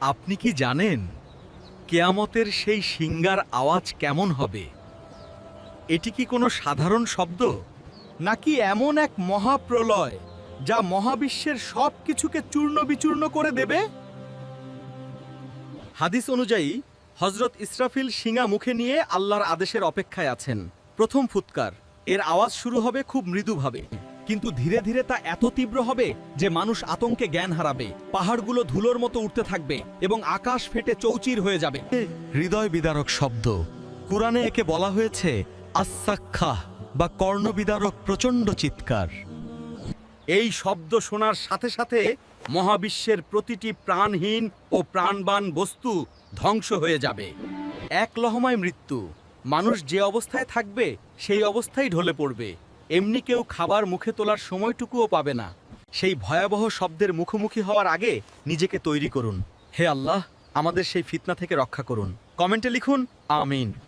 আপনি কি জানেন কেয়ামতের সেই সিঙ্গার আওয়াজ কেমন হবে? এটি কি কোনো সাধারণ শব্দ, নাকি এমন এক মহাপ্রলয় যা মহাবিশ্বের সব কিছুকে চূর্ণ বিচূর্ণ করে দেবে? হাদিস অনুযায়ী হজরত ইসরাফিল শিঙা মুখে নিয়ে আল্লাহর আদেশের অপেক্ষায় আছেন। প্রথম ফুৎকার, এর আওয়াজ শুরু হবে খুব মৃদুভাবে, কিন্তু ধীরে ধীরে তা এত তীব্র হবে যে মানুষ আতঙ্কে জ্ঞান হারাবে, পাহাড়গুলো ধুলোর মতো উঠতে থাকবে এবং আকাশ ফেটে চৌচির হয়ে যাবে। হৃদয় বিদারক শব্দ। কুরআনে একে বলা হয়েছে আস-সাক্খাহ বা কর্ণবিদারক প্রচণ্ড চিৎকার। এই শব্দ শোনার সাথে সাথে মহাবিশ্বের প্রতিটি প্রাণহীন ও প্রাণবান বস্তু ধ্বংস হয়ে যাবে। এক লহমায় মৃত্যু। মানুষ যে অবস্থায় থাকবে সেই অবস্থায় ঢলে পড়বে। এমনি কেউ খাবার মুখে তোলার সময়টুকুও পাবে না। সেই ভয়াবহ শব্দের মুখোমুখি হওয়ার আগে নিজেকে তৈরি করুন। হে আল্লাহ, আমাদের সেই ফিতনা থেকে রক্ষা করুন। কমেন্টে লিখুন আমিন।